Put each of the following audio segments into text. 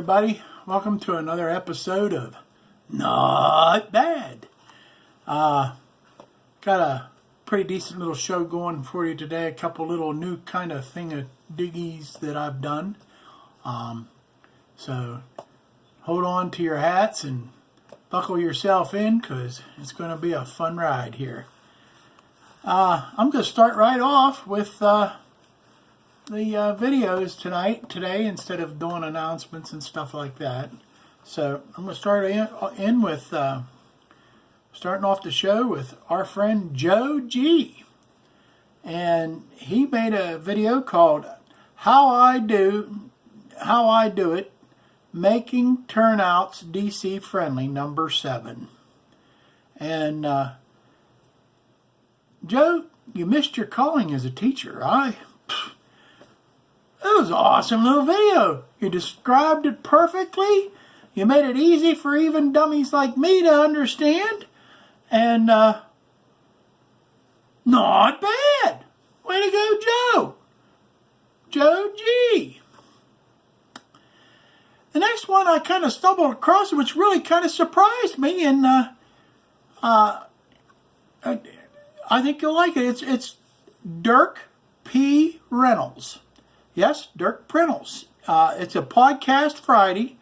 everybody. Welcome to another episode of Not Bad. Got a pretty decent little show going for you today. A couple little new kind of diggies that I've done. So hold on to your hats and buckle yourself in because it's going to be a fun ride here. I'm going to start right off with the videos today instead of doing announcements and stuff like that. So I'm going to start in with starting off the show with our friend Joe G. And he made a video called How I Do It, Making Turnouts DC Friendly, number 7. And Joe, you missed your calling as a teacher. It was an awesome little video. You described it perfectly. You made it easy for even dummies like me to understand. And not bad. Way to go, Joe. Joe G. The next one I kind of stumbled across, which really kind of surprised me, and I think you'll like it. It's Dirk P. Reynolds. Yes, Dirk Reynolds. It's a podcast Friday,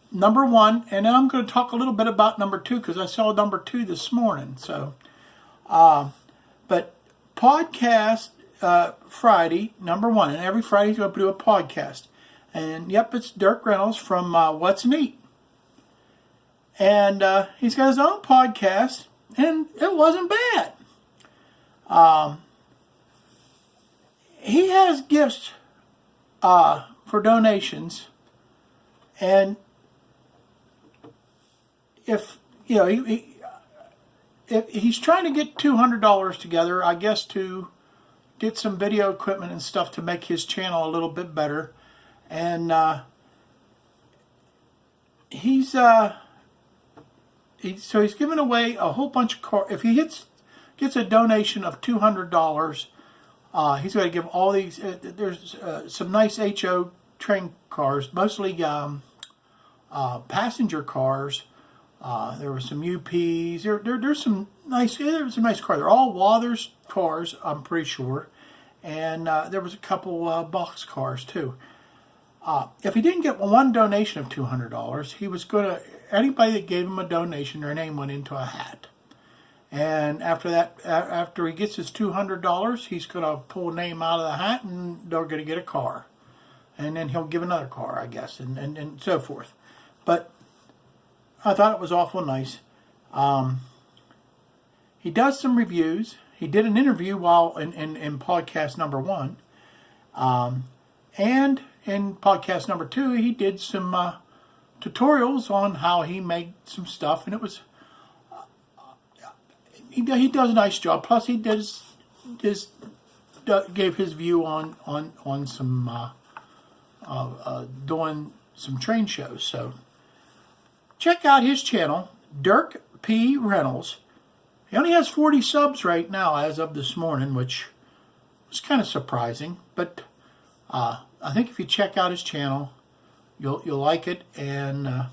number 1, and then I'm going to talk a little bit about number 2 because I saw number 2 this morning. So, but podcast Friday, number 1, and every Friday he's going to do a podcast. And yep, it's Dirk Reynolds from What's Neat, and he's got his own podcast, and it wasn't bad. He has gifts for donations, and if you know, if he's trying to get $200 together, I guess, to get some video equipment and stuff to make his channel a little bit better, and he's giving away a whole bunch of cars. If he gets a donation of $200. He's going to give all these. There's some nice HO train cars, mostly passenger cars. There were some UPs. There's some nice. There's some nice cars. They're all Waters cars, I'm pretty sure, and there was a couple box cars too. If he didn't get one donation of $200, he was going to. Anybody that gave him a donation, their name went into a hat. And after that, after he gets his $200, he's going to pull a name out of the hat and they're going to get a car. And then he'll give another car, I guess, and so forth. But I thought it was awful nice. He does some reviews. He did an interview while in podcast number 1. And in podcast number 2, he did some tutorials on how he made some stuff. And it was... He does a nice job. Plus, he gave his view on some doing some train shows. So check out his channel, Dirk P. Reynolds. He only has 40 subs right now as of this morning, which was kind of surprising. But I think if you check out his channel, you'll like it and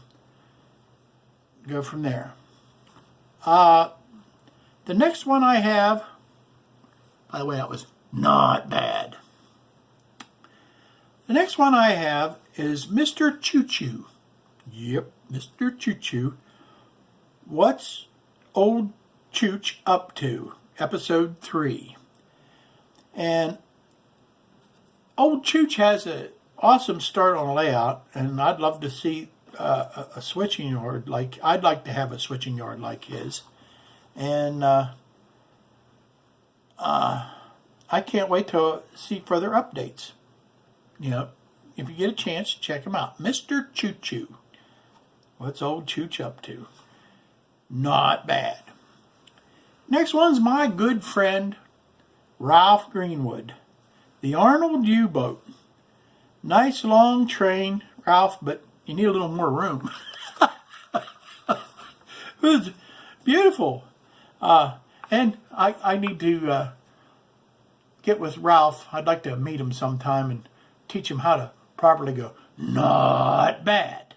go from there. The next one I have, by the way, that was not bad. The next one I have is Mr. Choo Choo. Yep, Mr. Choo Choo. What's Old Chooch Up To? Episode 3. And Old Chooch has an awesome start on layout, and I'd love to see a switching yard like, I'd like to have a switching yard like his. And I can't wait to see further updates. You know, if you get a chance, check him out. Mr. Choo Choo. What's Old Chooch Up To? Not bad. Next one's my good friend, Ralph Greenwood. The Arnold U-Boat. Nice long train, Ralph, but you need a little more room. It was beautiful. And I need to get with Ralph. I'd like to meet him sometime and teach him how to properly go not bad.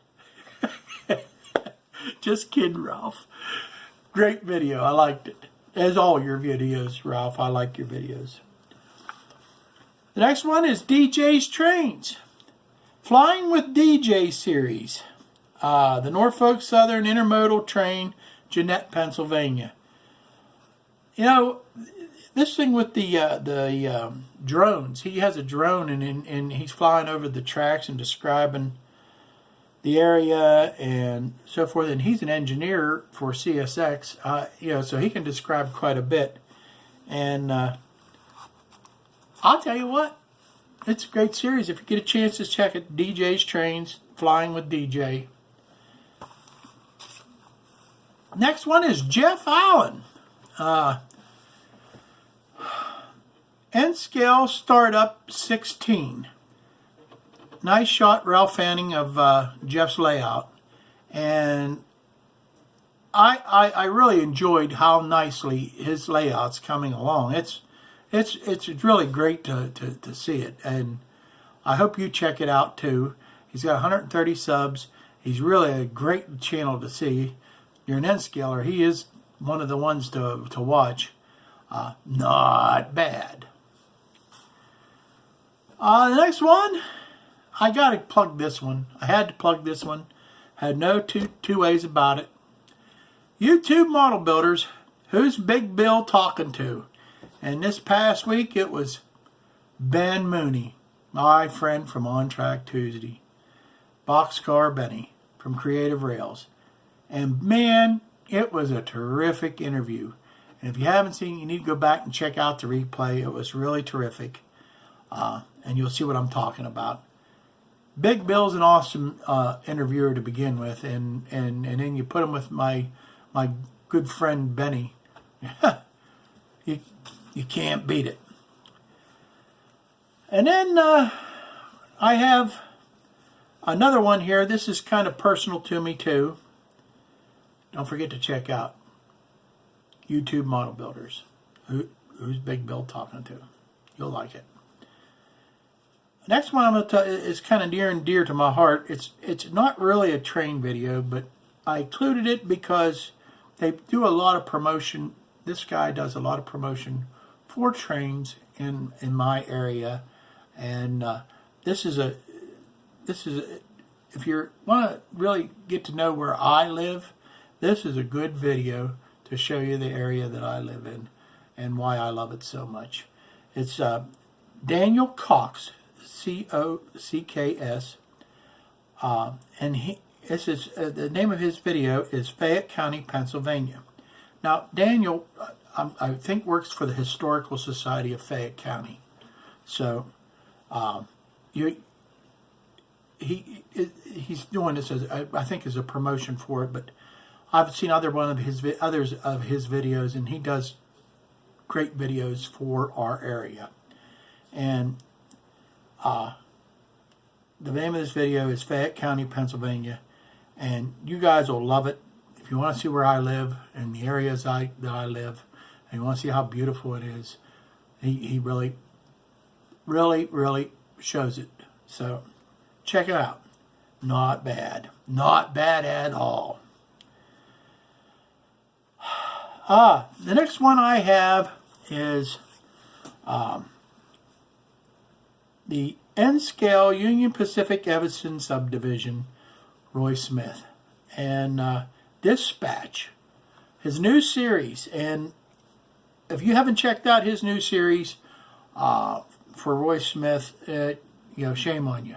Just kidding, Ralph. Great video. I liked it. As all your videos, Ralph. I like your videos. The next one is DJ's Trains. Flying with DJ series. The Norfolk Southern Intermodal Train, Jeanette, Pennsylvania. You know, this thing with the drones. He has a drone and he's flying over the tracks and describing the area and so forth. And he's an engineer for CSX, you know, so he can describe quite a bit. And I'll tell you what, it's a great series. If you get a chance to check it, DJ's Trains, Flying with DJ. Next one is Jeff Allen. N-Scale Startup 16. Nice shot, Railfanning of Jeff's layout. And I really enjoyed how nicely his layout's coming along. It's really great to see it. And I hope you check it out too. He's got 130 subs. He's really a great channel to see. You're an N-Scaler. He is one of the ones to watch. Not bad. The next one, I got to plug this one. I had to plug this one. Had no two ways about it. YouTube model builders, who's Big Bill talking to? And this past week it was Ben Mooney, my friend from On Track Tuesday. Boxcar Benny from Creative Rails. And man, it was a terrific interview. And if you haven't seen it, you need to go back and check out the replay. It was really terrific. And you'll see what I'm talking about. Big Bill's an awesome interviewer to begin with. And then you put him with my good friend Benny. you can't beat it. And then I have another one here. This is kind of personal to me too. Don't forget to check out YouTube model builders. Who's Big Bill talking to? You'll like it. Next one I'm going to tell you is kind of near and dear to my heart. It's not really a train video, but I included it because they do a lot of promotion. This guy does a lot of promotion for trains in my area, and this is if you want to really get to know where I live, this is a good video to show you the area that I live in and why I love it so much. It's Daniel Cox, C-O-C-K-S, and this is the name of his video is Fayette County, Pennsylvania. Now, Daniel, I think works for the Historical Society of Fayette County. So, he's doing this as I think as a promotion for it. But I've seen others of his videos, and he does great videos for our area. And the name of this video is Fayette County, Pennsylvania, and you guys will love it. If you want to see where I live and the areas that I live, and you want to see how beautiful it is, he really, really, really shows it. So check it out. Not bad. Not bad at all. The next one I have is the N-Scale Union Pacific Evanston Subdivision, Roy Smith. And Dispatch, his new series. And if you haven't checked out his new series for Roy Smith, shame on you.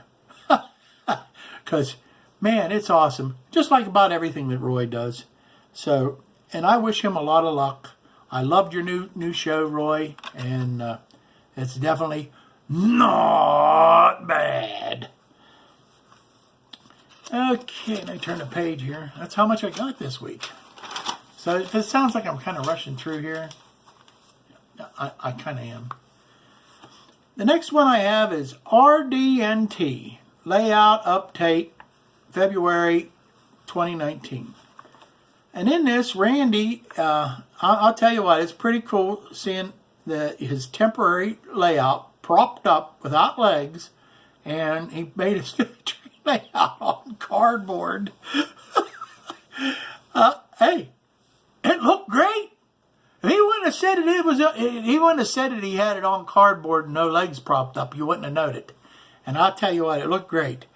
Because, man, it's awesome. Just like about everything that Roy does. So, and I wish him a lot of luck. I loved your new show, Roy. And it's definitely not bad. Okay, let me turn the page here. That's how much I got this week. So if it sounds like I'm kind of rushing through here, I kind of am. The next one I have is RDNT, Layout Update, February 2019. And in this, Randy, I'll tell you what, it's pretty cool seeing his temporary layout propped up without legs, and he made a train layout on cardboard. Hey, it looked great. If he wouldn't have said he wouldn't have said it. He had it on cardboard and no legs propped up. You wouldn't have known it. And I'll tell you what, it looked great.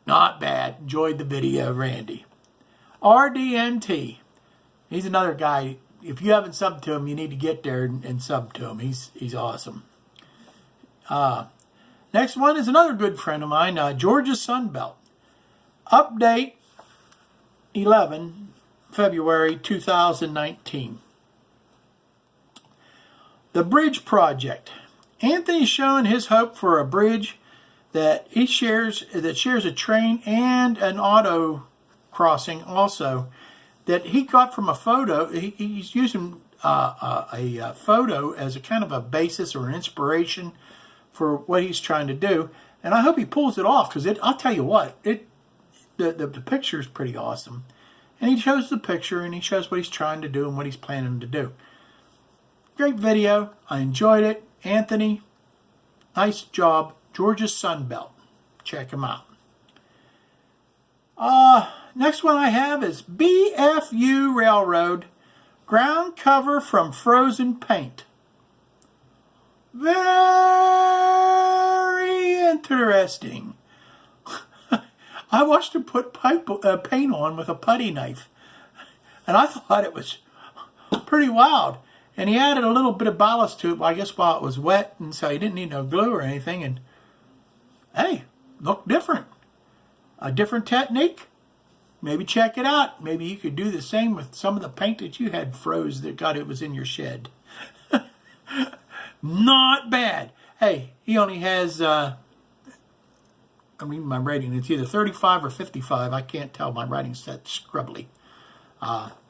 Not bad. Enjoyed the video, Randy. RDNT. He's another guy. If you haven't subbed to him, you need to get there and sub to him. He's awesome. Next one is another good friend of mine, Georgia Sunbelt. Update 11, February 2019. The Bridge Project. Anthony's showing his hope for a bridge that shares a train and an auto crossing also, that he got from a photo. He's using a photo as a kind of a basis or an inspiration for what he's trying to do. And I hope he pulls it off, because I'll tell you what, the picture is pretty awesome. And he shows the picture and he shows what he's trying to do and what he's planning to do. Great video. I enjoyed it. Anthony, nice job. Georgia Sunbelt. Check him out. Next one I have is BFU Railroad. Ground cover from frozen paint. Very interesting. I watched him put paint on with a putty knife. And I thought it was pretty wild. And he added a little bit of ballast to it, I guess, while it was wet. And so he didn't need no glue or anything. And hey, looked different. A different technique. Maybe check it out. Maybe you could do the same with some of the paint that you had froze that it was in your shed. Not bad. Hey, he only has, I'm reading my rating. It's either 35 or 55. I can't tell. My writing's that scrubbly.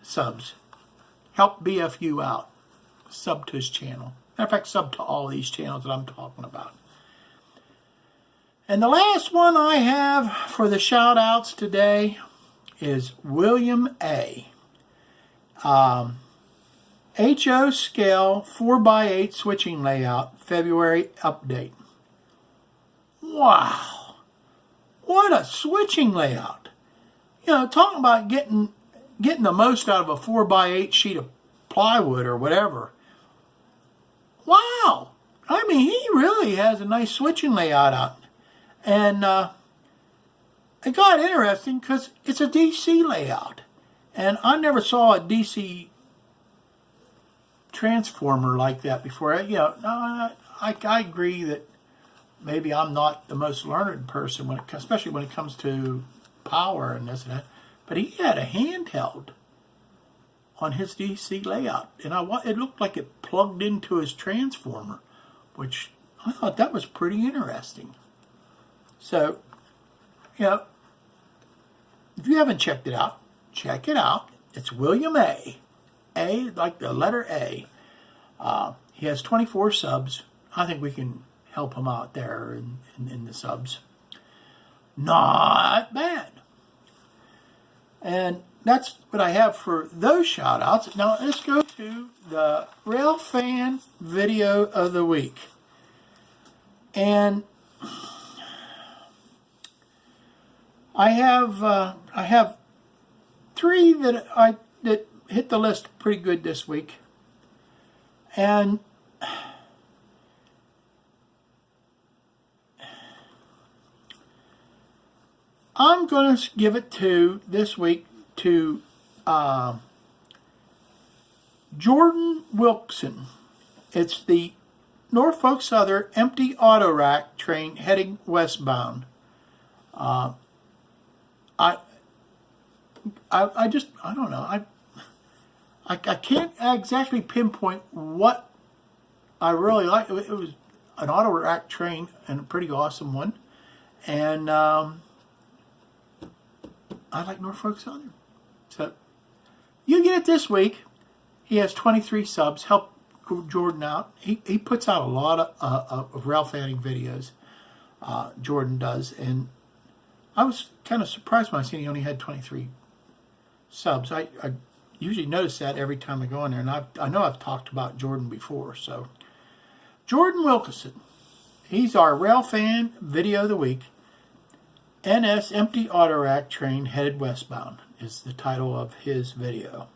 Subs. Help BFU out. Sub to his channel. Matter of fact, sub to all these channels that I'm talking about. And the last one I have for the shout outs today is William A. HO scale 4x8 switching layout, February update. Wow. What a switching layout. You know, talking about getting the most out of a 4x8 sheet of plywood or whatever. Wow. I mean, he really has a nice switching layout out. And it got interesting because it's a DC layout. And I never saw a DC transformer like that before. You know, I agree that maybe I'm not the most learned person, especially when it comes to power and this and that. But he had a handheld on his DC layout. And it looked like it plugged into his transformer, which I thought that was pretty interesting. So, you know, if you haven't checked it out, check it out. It's William A. A, like the letter A. He has 24 subs. I think we can help him out there in the subs. Not bad. And that's what I have for those shout-outs. Now, let's go to the Railfan video of the week. And I have three that hit the list pretty good this week, and I'm going to give it this week to Jordan Wilson. It's the Norfolk Southern empty auto rack train heading westbound. I don't know. I can't exactly pinpoint what I really like. It was an auto rack train and a pretty awesome one. And I like Norfolk Southern. So you get it this week. He has 23 subs. Help Jordan out. He puts out a lot of Railfanning videos. Jordan does. And I was kind of surprised when I seen he only had 23 subs. I usually notice that every time I go in there, and I know I've talked about Jordan before. So, Jordan Wilkinson, he's our Railfan video of the week. NS Empty Auto Rack Train Headed Westbound is the title of his video.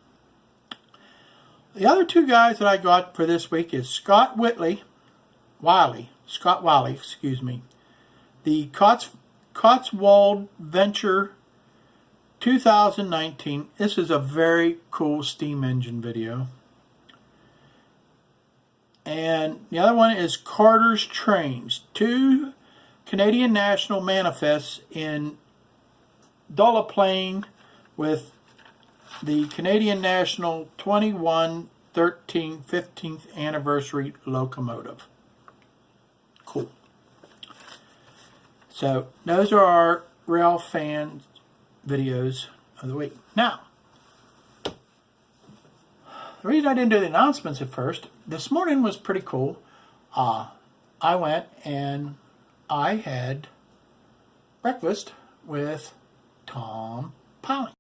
The other two guys that I got for this week is Scott Wiley, the Cotswold Venture 2019. This is a very cool steam engine video. And the other one is Carter's Trains, 2 Canadian National manifests in Dolaplane with the Canadian National 2113 15th anniversary locomotive. Cool. So those are our Railfan videos of the week. Now, the reason I didn't do the announcements at first, this morning was pretty cool. I went and I had breakfast with Tom Pelling.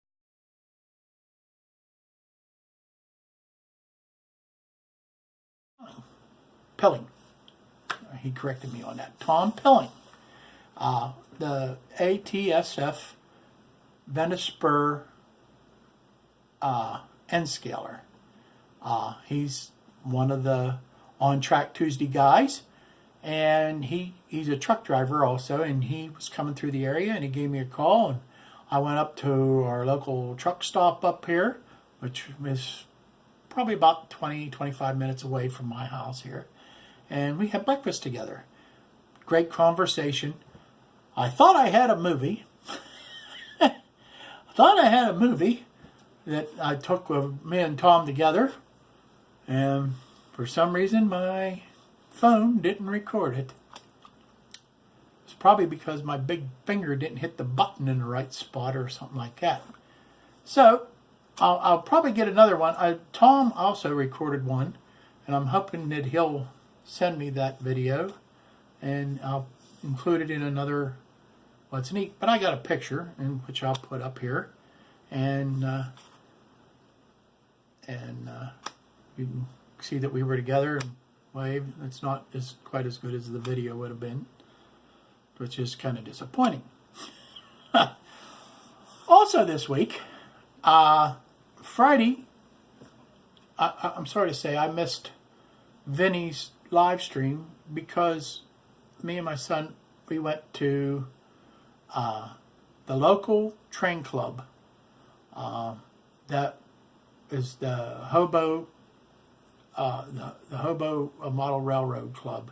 He corrected me on that. Tom Pelling, the ATSF Venice Spur N-scaler. He's one of the On Track Tuesday guys, and he's a truck driver also, and he was coming through the area, and he gave me a call, and I went up to our local truck stop up here, which is probably about 20-25 minutes away from my house here, and we had breakfast together. Great conversation. I thought I had a movie. That I took with me and Tom together, and for some reason my phone didn't record it. It's probably because my big finger didn't hit the button in the right spot or something like that. So I'll probably get another one. Tom also recorded one, and I'm hoping that he'll send me that video, and I'll include it in another What's Neat. But I got a picture, which I'll put up here, and you can see that we were together and wave. It's not quite as good as the video would have been, which is kind of disappointing. Also this week, Friday, I'm sorry to say I missed Vinny's live stream because me and my son, we went to the local train club that is the Hobo Model Railroad Club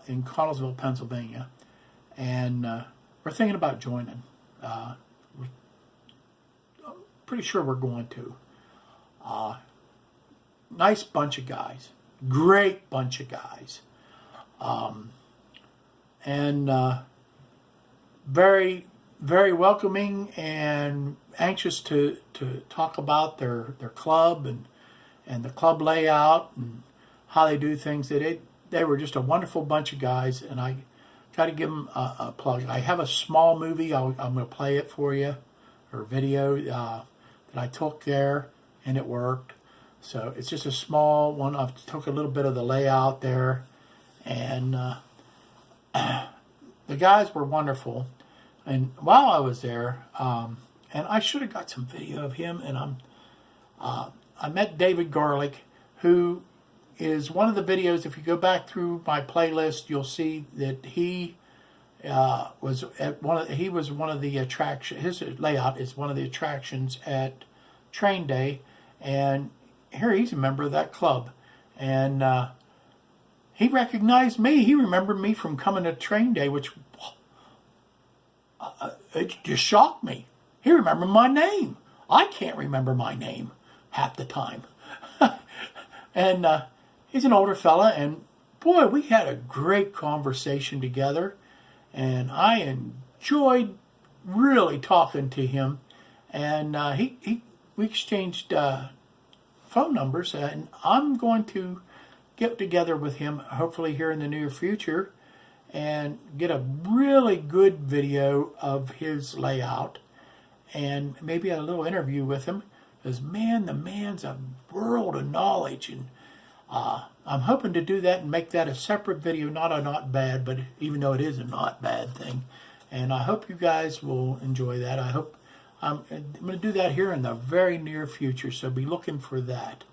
in Connellsville, Pennsylvania, and we're thinking about joining. I'm pretty sure we're going to. Nice bunch of guys, great bunch of guys, and very, very welcoming and anxious to talk about their club and the club layout and how they do things. They were just a wonderful bunch of guys, and I got to give them a plug. I have a small movie. I'm going to play it for you, or video that I took there, and it worked. So it's just a small one. I took a little bit of the layout there, and the guys were wonderful. And while I was there, and I should have got some video of him, and I met David Garlick, who is one of the videos. If you go back through my playlist, you'll see that he was one of the attractions. His layout is one of the attractions at Train Day, and here he's a member of that club, and he recognized me. He remembered me from coming to Train Day, which it just shocked me. He remembered my name. I can't remember my name half the time. And he's an older fella, and boy, we had a great conversation together, and I enjoyed really talking to him. And we exchanged phone numbers, and I'm going to get together with him hopefully here in the near future and get a really good video of his layout and maybe a little interview with him, because man, the man's a world of knowledge, and I'm hoping to do that and make that a separate video, not a not bad, but even though it is a not bad thing, And I hope you guys will enjoy that. I'm going to do that here in the very near future, so be looking for that.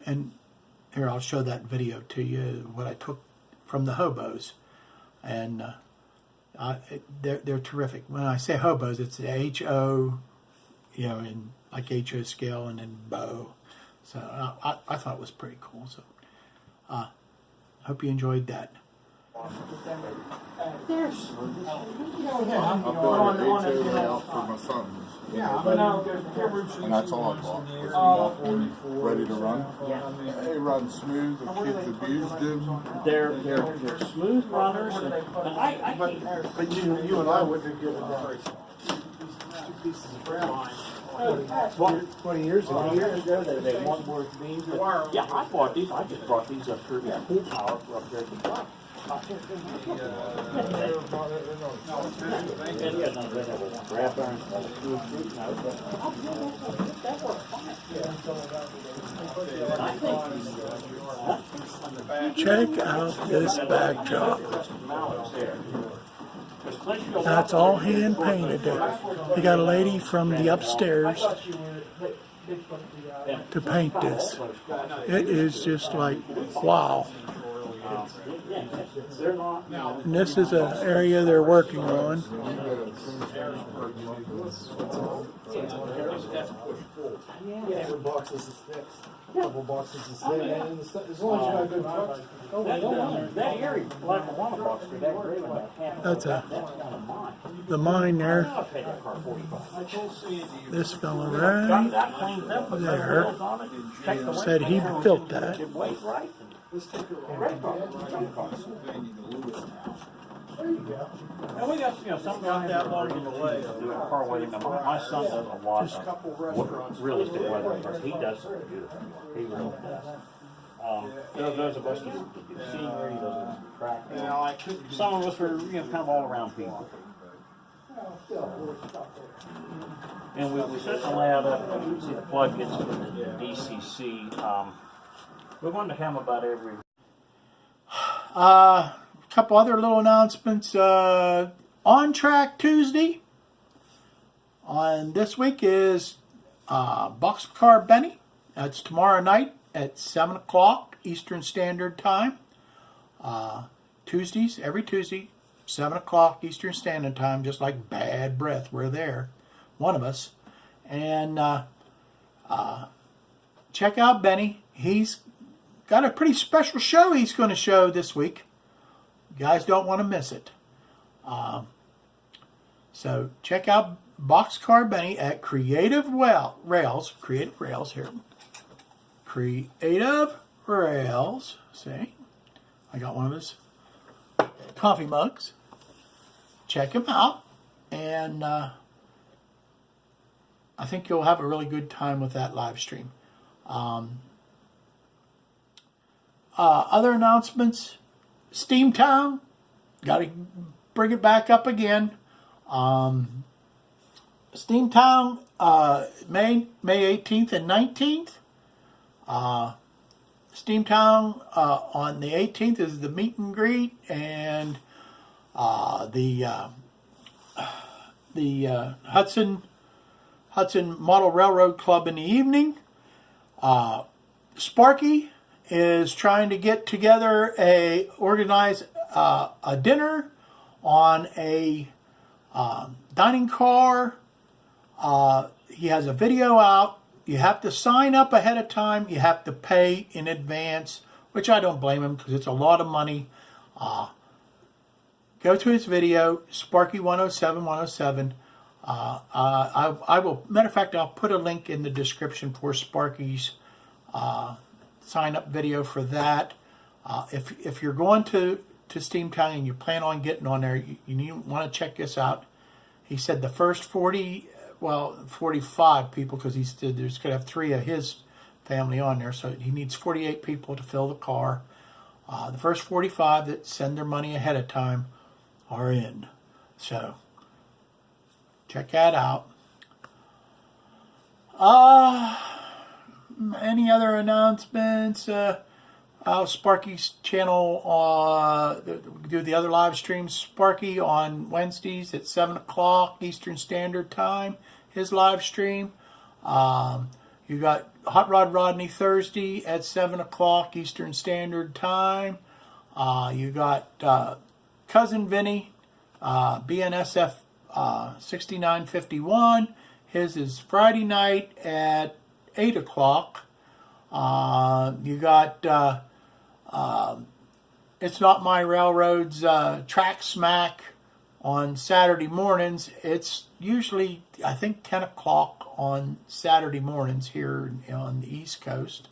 And here, I'll show that video to you, what I took from the hobos. And they're terrific. When I say hobos, it's H-O, you know, in like H-O scale, and then bow. So I thought it was pretty cool. So hope you enjoyed that. There's. I'm doing an layout for my sons. And that's all I bought. Ready to run? Yeah. They run smooth. The kids abused them. They're smooth runners, But you and I wouldn't have given that. 2 pieces of brown. 20 years ago. 20 years ago, they weren't worth beans. Yeah, I bought these. I just brought these up here. Yeah, pool power up there at the top. Check out this backdrop. That's all hand painted there. They got a lady from the upstairs to paint this. It is just like, wow. And this is an area they're working on. Every box is fixed. Couple boxes is there. And as long as you got a good truck. That area, like a water box, that grade about half. That's the mine there. This fella right there said he built that. And we got, something like that long in the way. Car wedding. My son does a lot of realistic wedding because he does it beautiful. He really does. Those of us that do scenery, those that track. Some of us were, kind of all around people. And we set the layout up. You see the plug gets to the DCC. We're going to have about every. A couple other little announcements. On Track Tuesday on this week is Boxcar Benny. That's tomorrow night at 7 o'clock Eastern Standard Time. Tuesdays, every Tuesday, 7 o'clock Eastern Standard Time, just like Bad Breath. We're there, one of us. And check out Benny. He's got a pretty special show he's going to show this week. You guys don't want to miss it. So check out Boxcar Benny at Creative Rails here. Creative Rails. See? I got one of his coffee mugs. Check him out. And I think you'll have a really good time with that live stream. Other announcements. Steamtown. Got to bring it back up again. Steamtown, May 18th and 19th. Steamtown on the 18th is the meet and greet, and the Hudson Model Railroad Club in the evening. Sparky is trying to get together organize a dinner on a dining car. He has a video out. You have to sign up ahead of time. You have to pay in advance, which I don't blame him because it's a lot of money. Go to his video, Sparky 107. I will. Matter of fact, I'll put a link in the description for Sparky's sign up video for that. If you're going to Steamtown and you plan on getting on there, you want to check this out. He said the first 45 people, because he said there's going to have 3 of his family on there, so he needs 48 people to fill the car. The first 45 that send their money ahead of time are in. So check that out. Any other announcements? Sparky's channel, do the other live streams. Sparky on Wednesdays at 7 o'clock Eastern Standard Time, his live stream. You got Hot Rod Rodney Thursday at 7 o'clock Eastern Standard Time. You got Cousin Vinny, BNSF 6951. His is Friday night at 8 o'clock. You got It's Not My Railroad's Track Smack on Saturday mornings. It's usually, I think, 10 o'clock on Saturday mornings here on the East Coast.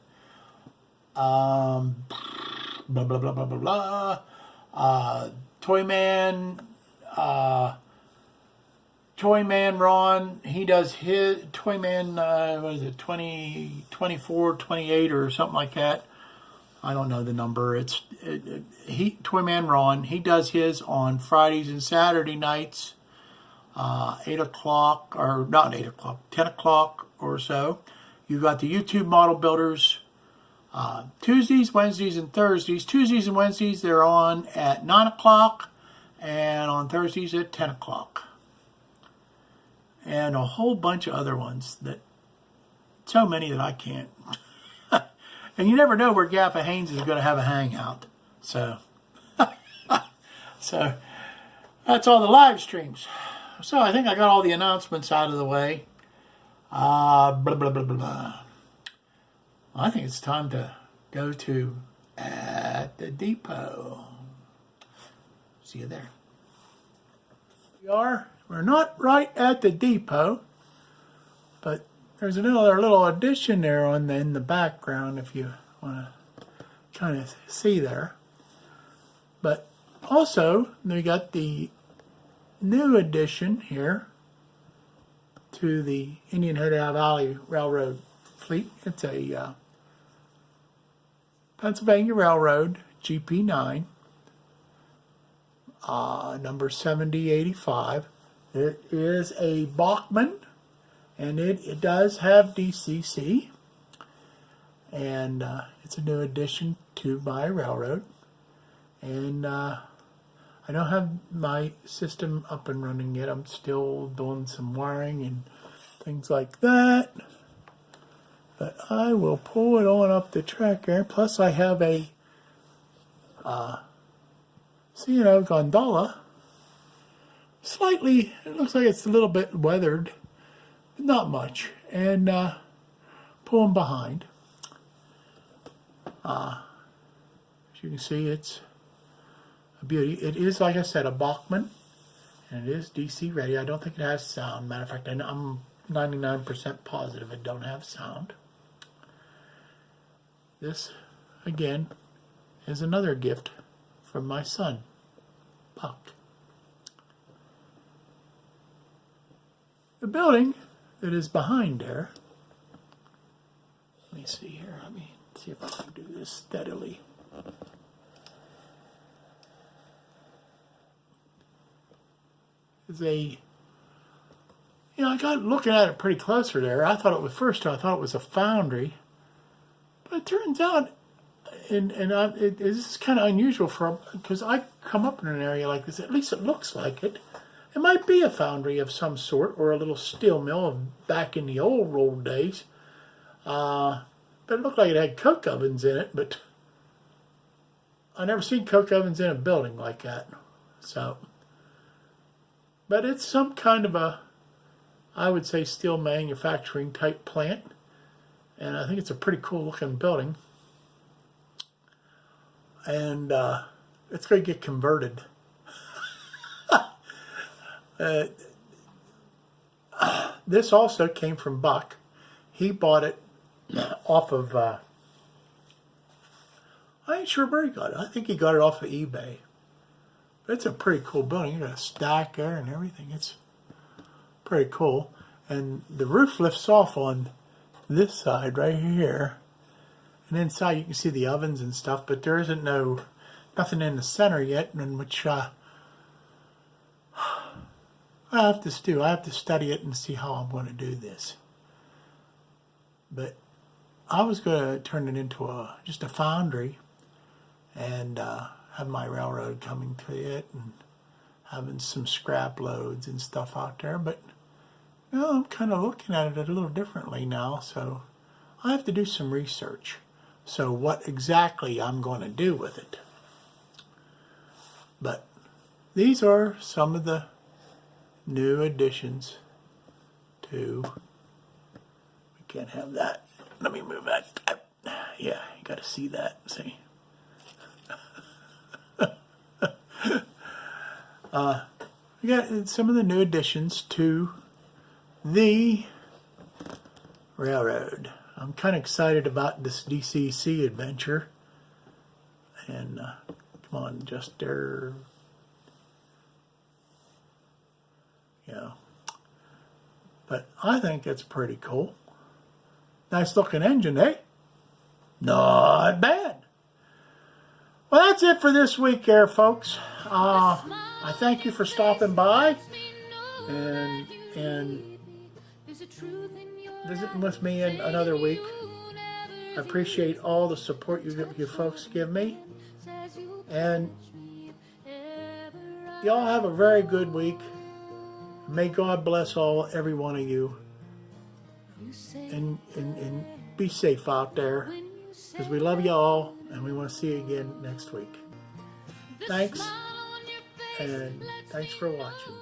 Blah, blah, blah, blah, blah, blah. Toyman Ron, he does his Toyman, what is it, 24, 28 or something like that. I don't know the number. Toyman Ron, he does his on Fridays and Saturday nights, 8 o'clock, or not 8 o'clock, 10 o'clock or so. You got the YouTube Model Builders, Tuesdays, Wednesdays, and Thursdays. Tuesdays and Wednesdays, they're on at 9 o'clock, and on Thursdays at 10 o'clock. And a whole bunch of other ones, so many that I can't. And you never know where Gaffa Haynes is going to have a hangout. So that's all the live streams. So I think I got all the announcements out of the way. Blah, blah, blah, blah, blah. I think it's time to go to At the Depot. See you there. We're not right at the depot, but there's another little addition there in the background if you want to kind of see there. But also, we got the new addition here to the Indian Head Valley Railroad fleet. It's a Pennsylvania Railroad GP9, number 7085. It is a Bachmann, and it does have DCC, and it's a new addition to my railroad. And I don't have my system up and running yet. I'm still doing some wiring and things like that. But I will pull it on up the track there. Plus I have a gondola. Slightly, it looks like it's a little bit weathered, but not much. And pulling behind. As you can see, it's a beauty. It is, like I said, a Bachmann, and it is DC ready. I don't think it has sound. Matter of fact, I'm 99% positive it don't have sound. This, again, is another gift from my son, Buck. The building that is behind there, let me see here, let me see if I can do this steadily. Is I got looking at it pretty closer there. I thought it was a foundry, but it turns out, this is kind of unusual because I come up in an area like this. At least it looks like it. It might be a foundry of some sort, or a little steel mill back in the old days. But it looked like it had coke ovens in it, but I never seen coke ovens in a building like that. So, but it's some kind of I would say, steel manufacturing type plant. And I think it's a pretty cool looking building. And it's going to get converted. This also came from Buck. He bought it off of, I ain't sure where he got it. I think he got it off of eBay. But it's a pretty cool building. You got a stack there and everything. It's pretty cool. And the roof lifts off on this side right here. And inside you can see the ovens and stuff, but there isn't nothing in the center yet, in which I have to study it and see how I'm going to do this. But I was going to turn it into just a foundry, and have my railroad coming to it and having some scrap loads and stuff out there. But you know, I'm kind of looking at it a little differently now, so I have to do some research. So what exactly I'm going to do with it. But these are some of the new additions to, we can't have that. Let me move that. Yeah, you got to see that. See. We got some of the new additions to the railroad. I'm kind of excited about this DCC adventure. And come on, just there. Yeah. But I think it's pretty cool. Nice looking engine, eh? Not bad. Well, that's it for this week there, folks. I thank you for stopping by and visiting with me in another week. I appreciate all the support you folks give me. And y'all have a very good week. May God bless every one of you. And be safe out there. Because we love y'all and we want to see you again next week. Thanks. And thanks for watching.